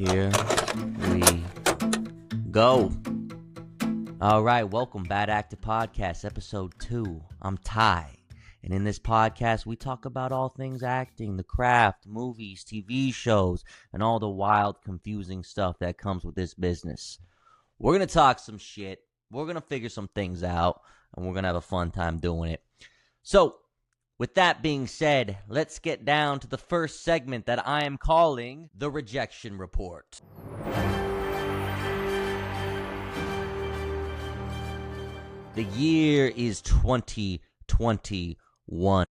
Here we go. All right, welcome, Bad Actor Podcast, Episode 2. I'm Ty, and in this podcast, we talk about all things acting, the craft, movies, TV shows, and all the wild, confusing stuff that comes with this business. We're going to talk some shit, we're going to figure some things out, and we're going to have a fun time doing it. So, with that being said, let's get down to the first segment that I am calling the Rejection Report. The year is 2021.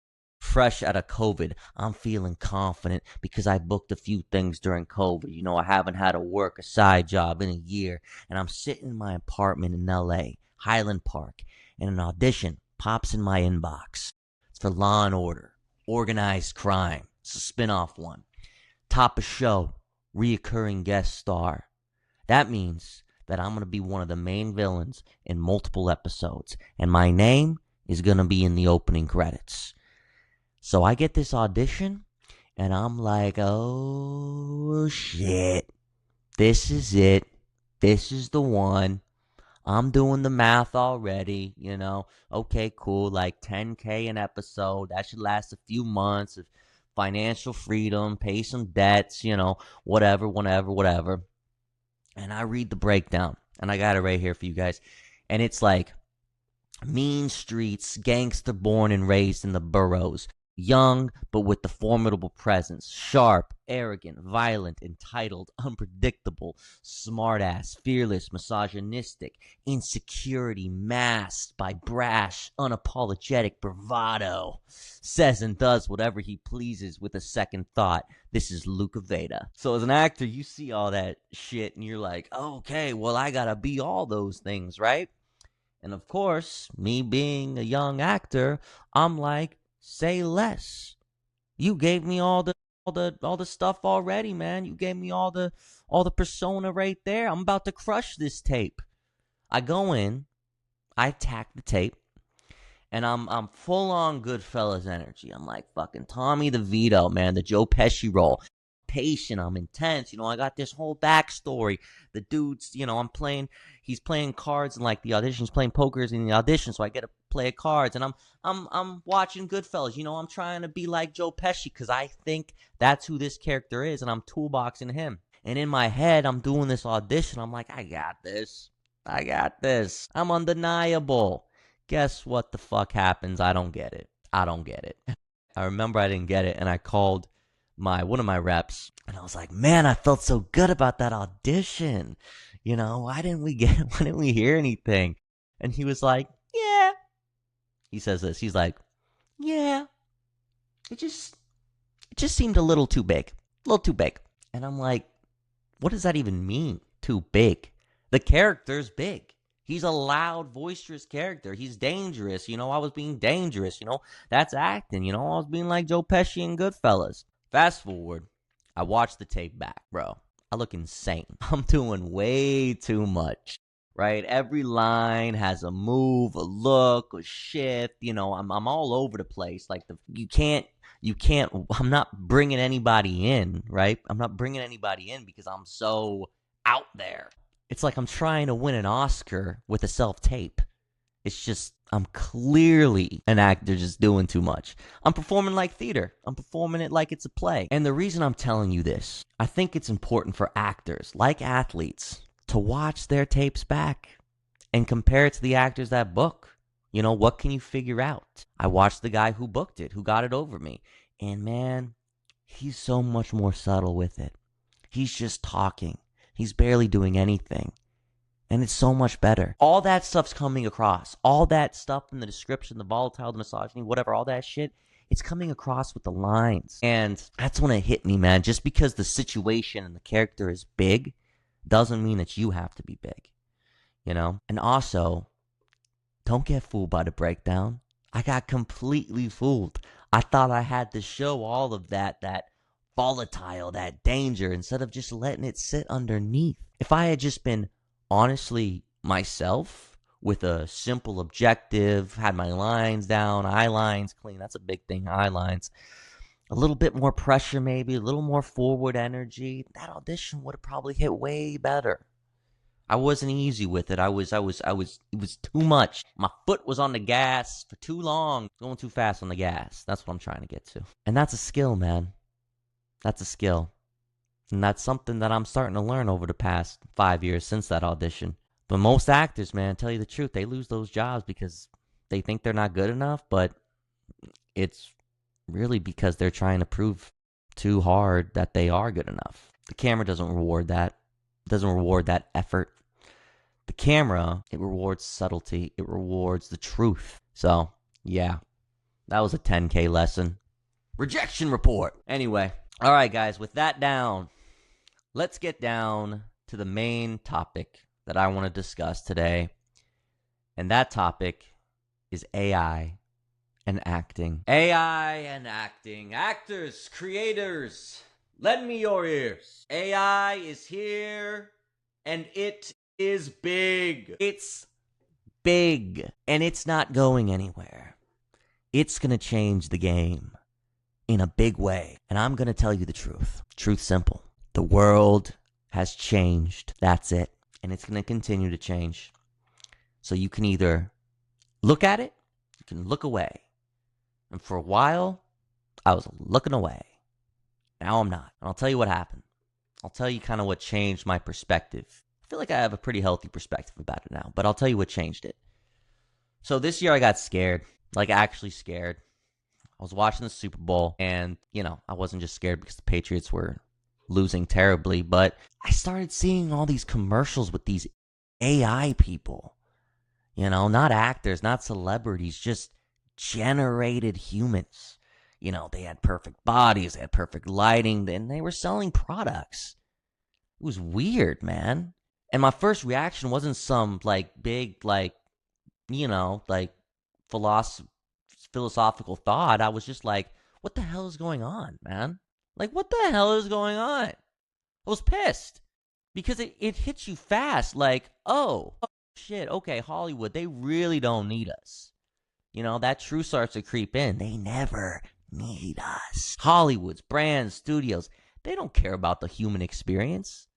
Fresh out of COVID, I'm feeling confident because I booked a few things during COVID. You know, I haven't had to work a side job in a year, and I'm sitting in my apartment in LA, Highland Park, and an audition pops in my inbox. It's for Law and Order, Organized Crime. It's a spin-off one. Top of show, reoccurring guest star. That means that I'm going to be one of the main villains in multiple episodes, and my name is going to be in the opening credits. So I get this audition, and I'm like, oh, shit. This is it. This is the one. I'm doing the math already, you know. Okay, cool, like $10K an episode. That should last a few months of financial freedom, pay some debts, you know, whatever. And I read the breakdown, and I got it right here for you guys. And it's like, mean streets, gangster born and raised in the boroughs. Young, but with the formidable presence. Sharp, arrogant, violent, entitled, unpredictable, smartass, fearless, misogynistic, insecurity masked by brash, unapologetic bravado. Says and does whatever he pleases with a second thought. This is Luca Veda. So as an actor, you see all that shit, and you're like, okay, well, I gotta be all those things, right? And of course, me being a young actor, I'm like, say less. You gave me all the stuff already, man. You gave me all the persona right there. I'm about to crush this tape. I go in, I attack the tape, and I'm full on Goodfellas energy. I'm like fucking Tommy DeVito, man, the Joe Pesci role. Patient, I'm intense, you know, I got this whole backstory. The dude's, you know, he's playing cards in like the audition, he's playing pokers in the audition, so I get to play cards, and I'm watching Goodfellas, you know, I'm trying to be like Joe Pesci, because I think that's who this character is, and I'm toolboxing him. And in my head, I'm doing this audition, I'm like, I got this, I'm undeniable. Guess what the fuck happens? I don't get it. I remember I didn't get it, and I called one of my reps, and I was like, man, I felt so good about that audition. You know, why didn't we hear anything? And he was like, yeah. He says this, he's like, yeah, it just seemed a little too big. And I'm like, what does that even mean? Too big? The character's big. He's a loud, boisterous character. He's dangerous. You know, I was being dangerous. You know, that's acting. You know, I was being like Joe Pesci in Goodfellas. Fast forward, I watched the tape back, bro. I look insane. I'm doing way too much, right? Every line has a move, a look, a shift. You know, I'm all over the place. Like you can't. I'm not bringing anybody in, right? I'm not bringing anybody in because I'm so out there. It's like I'm trying to win an Oscar with a self-tape. It's just, I'm clearly an actor just doing too much. I'm performing like theater. I'm performing it like it's a play. And the reason I'm telling you this, I think it's important for actors, like athletes, to watch their tapes back and compare it to the actors that book. You know, what can you figure out? I watched the guy who booked it, who got it over me. And man, he's so much more subtle with it. He's just talking. He's barely doing anything. And it's so much better. All that stuff's coming across. All that stuff in the description, the volatile, the misogyny, whatever, all that shit, it's coming across with the lines. And that's when it hit me, man. Just because the situation and the character is big doesn't mean that you have to be big. You know? And also, don't get fooled by the breakdown. I got completely fooled. I thought I had to show all of that volatile, that danger, instead of just letting it sit underneath. If I had just been honestly myself with a simple objective, had my lines down, eye lines clean. That's a big thing, eye lines. a little bit more pressure, maybe a little more forward energy, that audition would have probably hit way better. I wasn't easy with it. It was too much. My foot was on the gas for too long, going too fast on the gas. That's what I'm trying to get to. And that's a skill, man. That's a skill. And that's something that I'm starting to learn over the past 5 years since that audition. But most actors, man, tell you the truth, they lose those jobs because they think they're not good enough, but it's really because they're trying to prove too hard that they are good enough. The camera doesn't reward that. It doesn't reward that effort. The camera, it rewards subtlety. It rewards the truth. So, yeah, that was a 10K lesson. Rejection report. Anyway, all right, guys, with that down, let's get down to the main topic that I want to discuss today. And that topic is AI and acting. AI and acting. Actors, creators, lend me your ears. AI is here and it is big. It's big and it's not going anywhere. It's going to change the game in a big way. And I'm going to tell you the truth. Truth simple. The world has changed. That's it. And it's going to continue to change. So you can either look at it, you can look away. And for a while, I was looking away. Now I'm not. And I'll tell you what happened. I'll tell you kind of what changed my perspective. I feel like I have a pretty healthy perspective about it now, but I'll tell you what changed it. So this year I got scared, like actually scared. I was watching the Super Bowl and, I wasn't just scared because the Patriots were losing terribly, but I started seeing all these commercials with these AI people, not actors, not celebrities, just generated humans. They had perfect bodies, they had perfect lighting, and they were selling products. It was weird, man. And my first reaction wasn't some big, philosophical thought. I was just like, what the hell is going on, man? What the hell is going on? I was pissed because it hits you fast. Oh, shit, okay, Hollywood, they really don't need us. That truth starts to creep in. They never need us. Hollywood's brands, studios, they don't care about the human experience.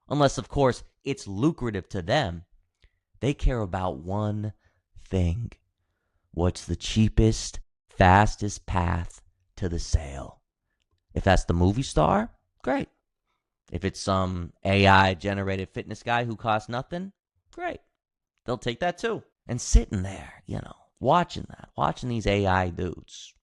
Unless, of course, it's lucrative to them. They care about one thing. What's the cheapest, fastest path to the sale? If that's the movie star, great. If it's some AI-generated fitness guy who costs nothing, great. They'll take that too. And sitting there, watching these AI dudes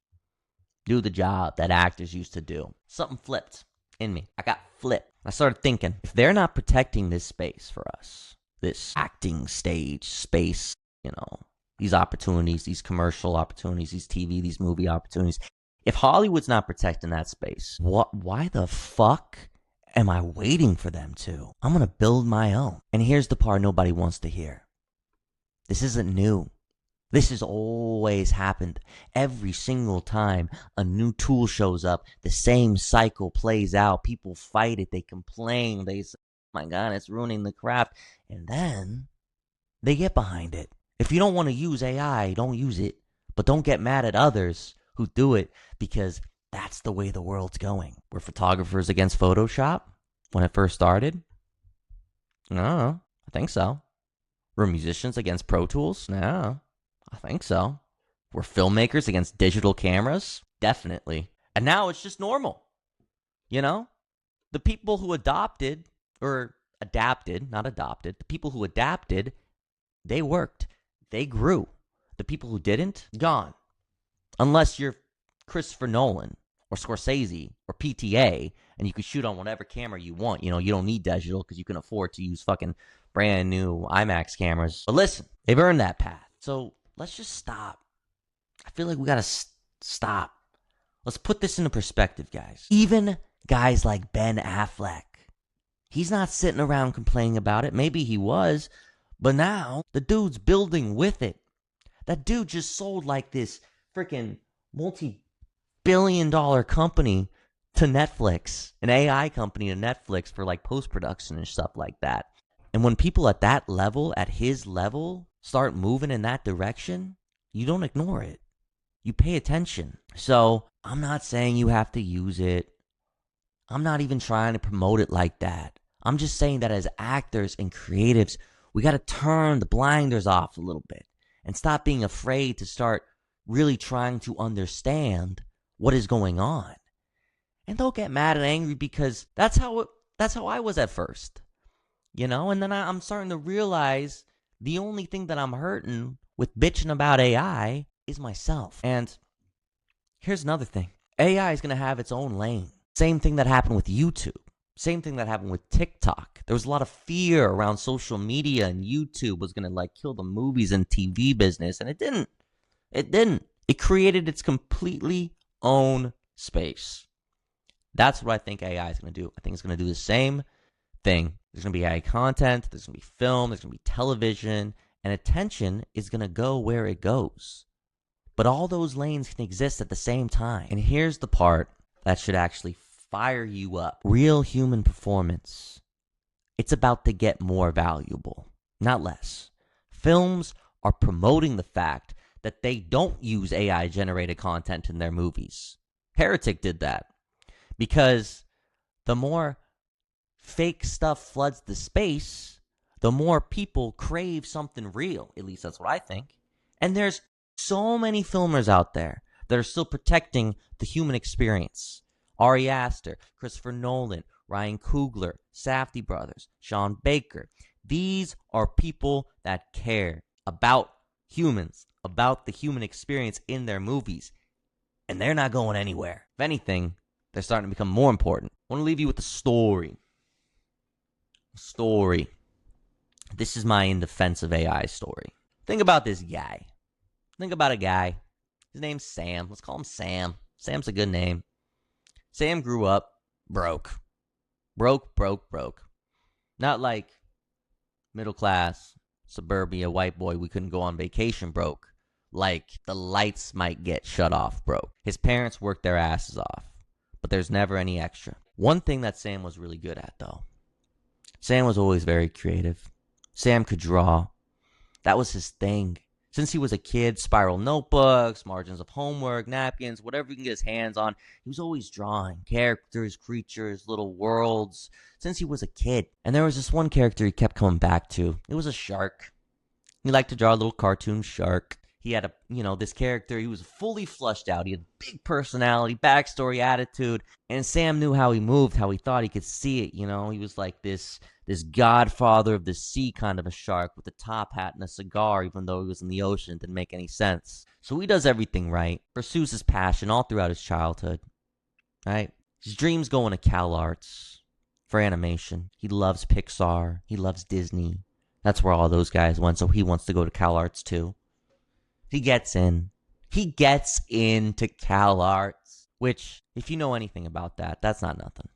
do the job that actors used to do. Something flipped in me. I got flipped. I started thinking, if they're not protecting this space for us, this acting stage space, these opportunities, these commercial opportunities, these TV, these movie opportunities, if Hollywood's not protecting that space, why the fuck am I waiting for them to? I'm going to build my own. And here's the part nobody wants to hear. This isn't new. This has always happened. Every single time a new tool shows up, the same cycle plays out. People fight it. They complain. They say, oh my God, it's ruining the craft. And then they get behind it. If you don't want to use AI, don't use it. But don't get mad at others who do it because that's the way the world's going. Were photographers against Photoshop when it first started? No, I think so. Were musicians against Pro Tools? No, I think so. Were filmmakers against digital cameras? Definitely. And now it's just normal. The people who adopted, not adopted, the people who adapted, they worked. They grew. The people who didn't, gone. Unless you're Christopher Nolan or Scorsese or PTA and you can shoot on whatever camera you want. You don't need digital because you can afford to use fucking brand new IMAX cameras. But listen, they've earned that path. So let's just stop. I feel like we got to stop. Let's put this into perspective, guys. Even guys like Ben Affleck, he's not sitting around complaining about it. Maybe he was, but now the dude's building with it. That dude just sold this freaking multi-billion-dollar company to Netflix, an AI company to Netflix for post-production and stuff like that. And when people at that level, at his level, start moving in that direction, you don't ignore it. You pay attention. So I'm not saying you have to use it. I'm not even trying to promote it like that. I'm just saying that as actors and creatives, we got to turn the blinders off a little bit and stop being afraid to start really trying to understand what is going on. And don't get mad and angry, because that's how I was at first. And then I'm starting to realize the only thing that I'm hurting with bitching about AI is myself. And here's another thing. AI is going to have its own lane. Same thing that happened with YouTube. Same thing that happened with TikTok. There was a lot of fear around social media, and YouTube was going to kill the movies and TV business, and it didn't. It didn't. It created its completely own space. That's what I think AI is going to do. I think it's going to do the same thing. There's going to be AI content, there's going to be film, there's going to be television, and attention is going to go where it goes. But all those lanes can exist at the same time. And here's the part that should actually fire you up. Real human performance. It's about to get more valuable, not less. Films are promoting the fact that they don't use AI-generated content in their movies. Heretic did that. Because the more fake stuff floods the space, the more people crave something real. At least that's what I think. And there's so many filmers out there that are still protecting the human experience. Ari Aster, Christopher Nolan, Ryan Coogler, Safdie brothers, Sean Baker. These are people that care about humans, about the human experience in their movies. And they're not going anywhere. If anything, they're starting to become more important. I want to leave you with a story. This is my in defense of AI story. Think about this guy. Think about a guy. His name's Sam. Let's call him Sam. Sam's a good name. Sam grew up broke. Broke. Not like middle class, suburbia, white boy, we couldn't go on vacation broke. Like the lights might get shut off broke. His parents worked their asses off, but there's never any extra. One thing that Sam was really good at, though. Sam was always very creative. Sam could draw. That was his thing. Since he was a kid, spiral notebooks, margins of homework, napkins, whatever he can get his hands on, he was always drawing characters, creatures, little worlds, since he was a kid. And there was this one character he kept coming back to. It was a shark. He liked to draw a little cartoon shark. He had this character, he was fully fleshed out. He had big personality, backstory, attitude. And Sam knew how he moved, how he thought he could see it, He was like this godfather of the sea kind of a shark with a top hat and a cigar, even though he was in the ocean. It didn't make any sense. So he does everything right, pursues his passion all throughout his childhood, right? His dreams going to Cal Arts for animation. He loves Pixar. He loves Disney. That's where all those guys went, so he wants to go to Cal Arts too. He gets in. He gets into Cal Arts, which, if you know anything about that, that's not nothing.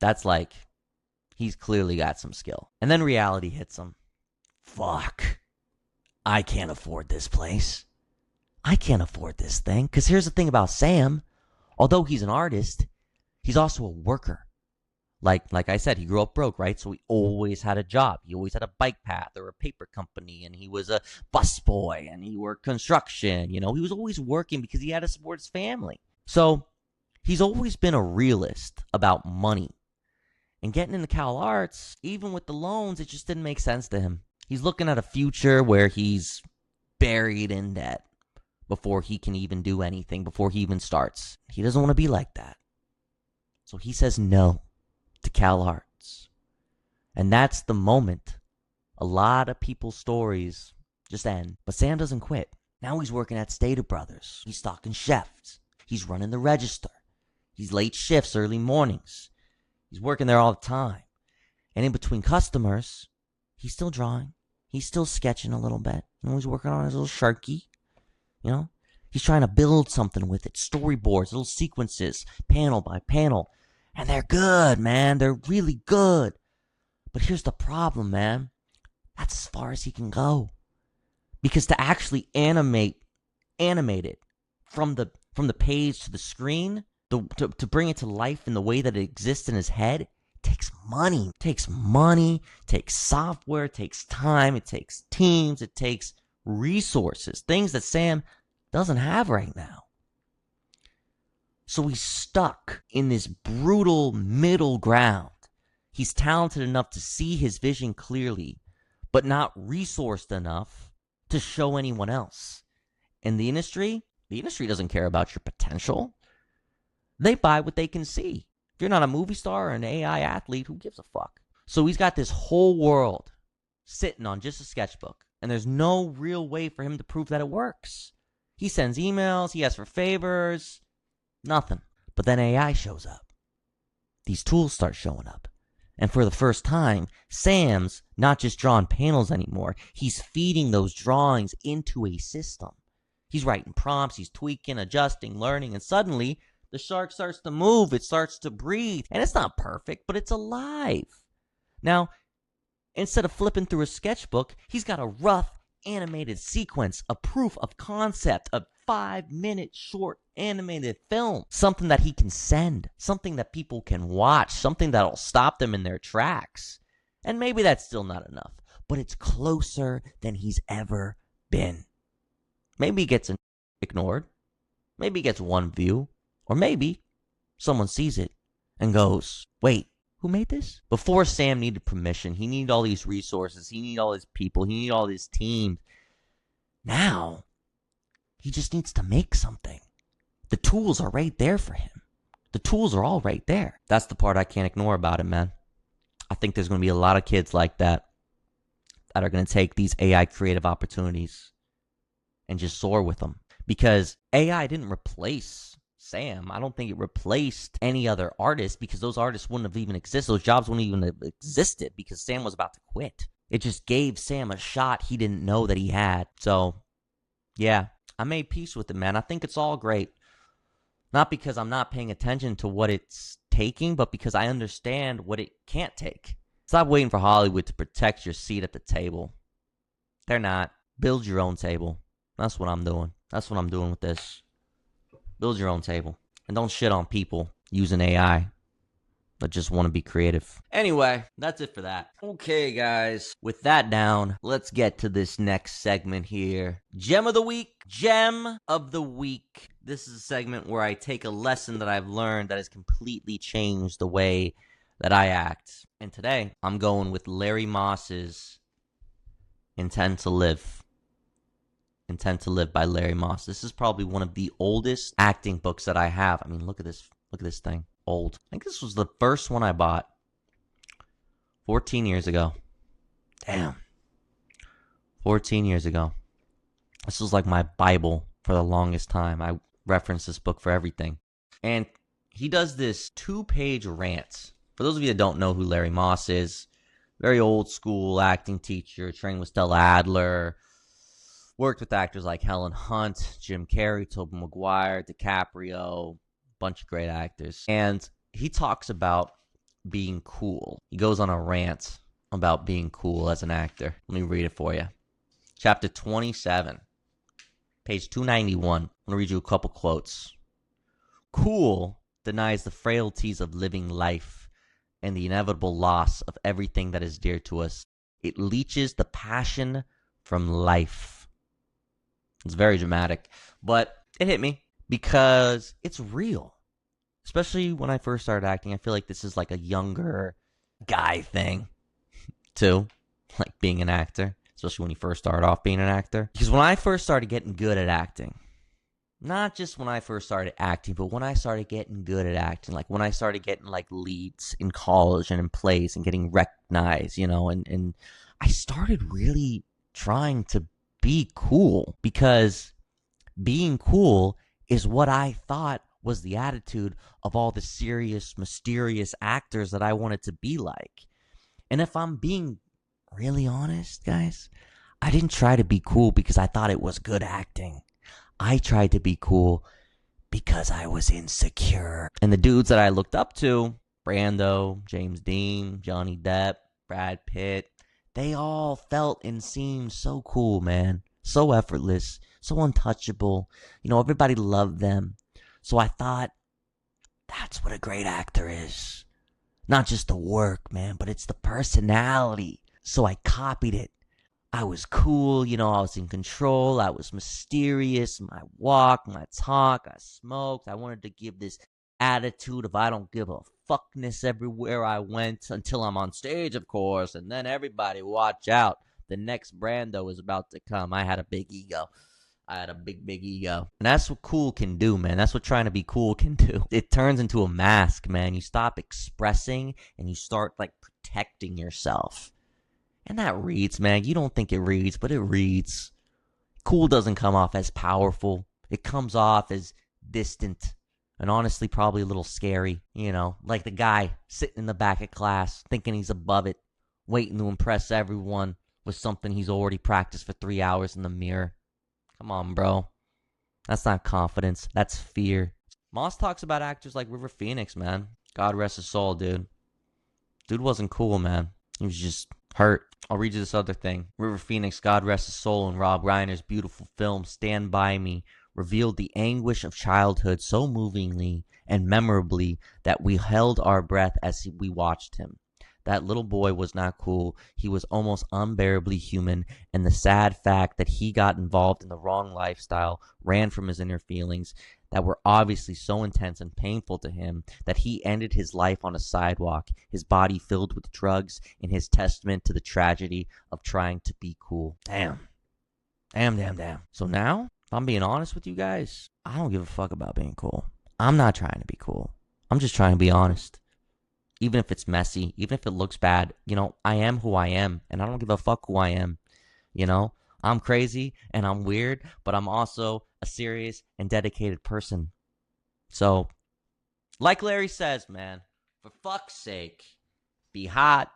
That's like, he's clearly got some skill. And then reality hits him. Fuck. I can't afford this place. I can't afford this thing. Because here's the thing about Sam. Although he's an artist, he's also a worker. Like I said, he grew up broke, right? So he always had a job. He always had a bike path or a paper company, and he was a busboy, and he worked construction. He was always working because he had to support his family. So he's always been a realist about money. And getting into Cal Arts, even with the loans, it just didn't make sense to him. He's looking at a future where he's buried in debt before he can even do anything, before he even starts. He doesn't want to be like that. So he says no to Cal Arts. And that's the moment a lot of people's stories just end. But Sam doesn't quit. Now he's working at Stater Brothers. He's stocking chefs. He's running the register. He's late shifts, early mornings. He's working there all the time. And in between customers, he's still drawing. He's still sketching a little bit. He's working on his little Sharky. He's trying to build something with it. Storyboards, little sequences, panel by panel. And they're good, man. They're really good. But here's the problem, man. That's as far as he can go. Because to actually animate it from the page to the screen, to bring it to life in the way that it exists in his head, takes money. It takes money, takes software, it takes time, it takes teams, it takes resources. Things that Sam doesn't have right now. So he's stuck in this brutal middle ground. He's talented enough to see his vision clearly, but not resourced enough to show anyone else. And the industry doesn't care about your potential. They buy what they can see. If you're not a movie star or an AI athlete, who gives a fuck? So he's got this whole world sitting on just a sketchbook, and there's no real way for him to prove that it works. He sends emails, he asks for favors, nothing. But then AI shows up. These tools start showing up. And for the first time, Sam's not just drawing panels anymore. He's feeding those drawings into a system. He's writing prompts, he's tweaking, adjusting, learning, and suddenly the shark starts to move, it starts to breathe. And it's not perfect, but it's alive. Now, instead of flipping through a sketchbook, he's got a rough animated sequence, a proof of concept, a 5-minute short animated film, something that he can send, something that people can watch, something that'll stop them in their tracks. And maybe that's still not enough, but it's closer than he's ever been. Maybe he gets ignored, maybe he gets one view, or maybe someone sees it and goes, wait, who made this? Before, Sam needed permission. He needed all these resources. He needed all his people. He needed all his teams. Now, he just needs to make something. The tools are right there for him. The tools are all right there. That's the part I can't ignore about it, man. I think there's going to be a lot of kids like that are going to take these AI creative opportunities and just soar with them. Because AI didn't replace Sam. I don't think it replaced any other artist, because those artists wouldn't have even existed. Those jobs wouldn't even have existed because Sam was about to quit. It just gave Sam a shot he didn't know that he had. So, yeah, I made peace with it, man. I think it's all great. Not because I'm not paying attention to what it's taking, but because I understand what it can't take. Stop waiting for Hollywood to protect your seat at the table. They're not. Build your own table. That's what I'm doing. That's what I'm doing with this. Build your own table. And don't shit on people using AI that just want to be creative. Anyway, that's it for that. Okay, guys. With that down, let's get to this next segment here. Gem of the Week. Gem of the Week. This is a segment where I take a lesson that I've learned that has completely changed the way that I act. And today, I'm going with Larry Moss's Intend to Live. Intend to Live by Larry Moss. This is probably one of the oldest acting books that I have. I mean, look at this. Look at this thing. Old. I think this was the first one I bought 14 years ago. Damn. 14 years ago. This was like my Bible for the longest time. I reference this book for everything. And he does this 2-page rant. For those of you that don't know who Larry Moss is, very old school acting teacher, trained with Stella Adler, worked with actors like Helen Hunt, Jim Carrey, Tobey Maguire, DiCaprio, bunch of great actors. And he talks about being cool. He goes on a rant about being cool as an actor. Let me read it for you. Chapter 27, page 291. I'm going to read you a couple quotes. Cool denies the frailties of living life and the inevitable loss of everything that is dear to us. It leeches the passion from life. It's very dramatic, but it hit me because it's real. Especially when I first started acting, I feel like this is like a younger guy thing, too. Like being an actor, especially when you first started off being an actor. Because when I first started getting good at acting, not just when I first started acting, but when I started getting good at acting, like when I started getting like leads in college and in plays and getting recognized, and I started really trying to be cool, because being cool is what I thought was the attitude of all the serious, mysterious actors that I wanted to be like. And if I'm being really honest, guys, I didn't try to be cool because I thought it was good acting. I tried to be cool because I was insecure. And the dudes that I looked up to, Brando, James Dean, Johnny Depp, Brad Pitt, they all felt and seemed so cool, man. So effortless, so untouchable. Everybody loved them. So I thought, that's what a great actor is. Not just the work, man, but it's the personality. So I copied it. I was cool, I was in control, I was mysterious, my walk, my talk, I smoked. I wanted to give this attitude of I don't give a fuckness everywhere I went until I'm on stage, of course, and then everybody watch out. The next Brando is about to come. I had a big ego. I had a big ego. And that's what cool can do, man. That's what trying to be cool can do. It turns into a mask, man. You stop expressing and you start like protecting yourself. And that reads, man. You don't think it reads, but it reads. Cool doesn't come off as powerful. It comes off as distant and honestly probably a little scary, like the guy sitting in the back of class thinking he's above it, waiting to impress everyone with something he's already practiced for 3 hours in the mirror. Come on, bro. That's not confidence. That's fear. Moss talks about actors like River Phoenix, man. God rest his soul, dude. Dude wasn't cool, man. He was just hurt. I'll read you this other thing. River Phoenix, God rest his soul, in Rob Reiner's beautiful film Stand By Me, revealed the anguish of childhood so movingly and memorably that we held our breath as we watched him. That little boy was not cool. He was almost unbearably human, and the sad fact that he got involved in the wrong lifestyle ran from his inner feelings that were obviously so intense and painful to him that he ended his life on a sidewalk, his body filled with drugs, in his testament to the tragedy of trying to be cool. Damn. So now, if I'm being honest with you guys, I don't give a fuck about being cool. I'm not trying to be cool. I'm just trying to be honest. Even if it's messy, even if it looks bad, I am who I am, and I don't give a fuck who I am. I'm crazy and I'm weird, but I'm also a serious and dedicated person. So, like Larry says, man, for fuck's sake, be hot,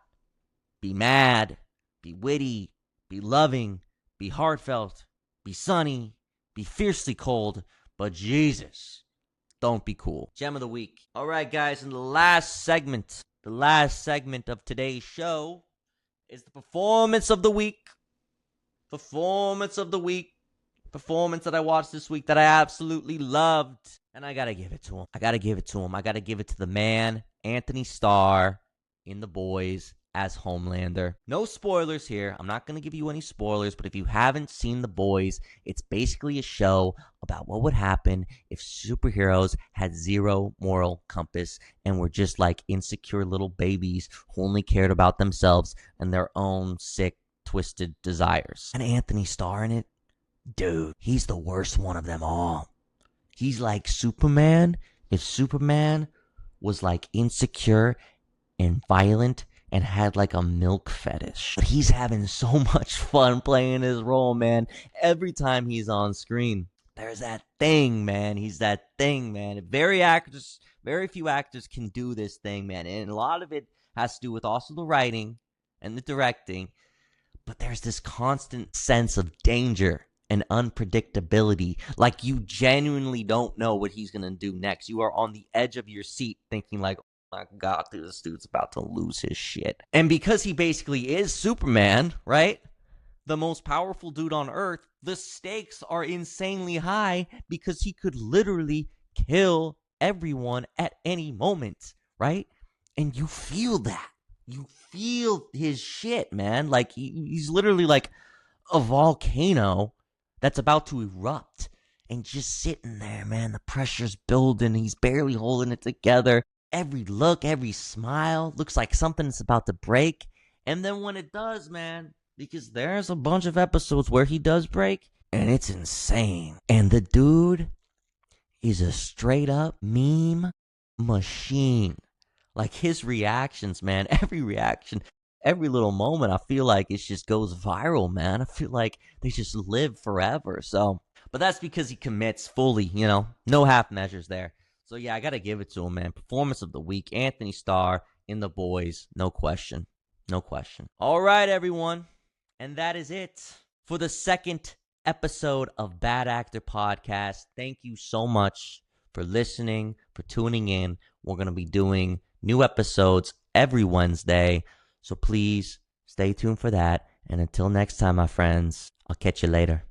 be mad, be witty, be loving, be heartfelt, be sunny, be fiercely cold, but Jesus, don't be cool. Gem of the week. All right, guys, in the last segment of today's show is the performance of the week. Performance that I watched this week that I absolutely loved. And I gotta give it to him. I gotta give it to the man, Anthony Starr, in The Boys as Homelander. No spoilers here. I'm not going to give you any spoilers, but if you haven't seen The Boys, it's basically a show about what would happen if superheroes had zero moral compass and were just like insecure little babies who only cared about themselves and their own sick, twisted desires. And Anthony Starr in it, dude, he's the worst one of them all. He's like Superman. If Superman was like insecure and violent and had like a milk fetish. But he's having so much fun playing his role, man. Every time he's on screen, there's that thing, man. He's that thing, man. Very few actors can do this thing, man. And a lot of it has to do with also the writing and the directing. But there's this constant sense of danger and unpredictability. Like you genuinely don't know what he's going to do next. You are on the edge of your seat thinking like, my God, this dude's about to lose his shit. And because he basically is Superman, right? The most powerful dude on Earth, the stakes are insanely high because he could literally kill everyone at any moment, right? And you feel that. You feel his shit, man. Like he's literally like a volcano that's about to erupt and just sitting there, man. The pressure's building. He's barely holding it together. Every look, every smile looks like something's about to break. And then when it does, man, because there's a bunch of episodes where he does break, and it's insane. And the dude is a straight up meme machine. Like his reactions, man, every reaction, every little moment, I feel like it just goes viral, man. I feel like they just live forever. So, but that's because he commits fully, no half measures there. So, yeah, I got to give it to him, man. Performance of the week, Anthony Starr in The Boys. No question. All right, everyone. And that is it for the second episode of Bad Actor Podcast. Thank you so much for listening, for tuning in. We're going to be doing new episodes every Wednesday. So please stay tuned for that. And until next time, my friends, I'll catch you later.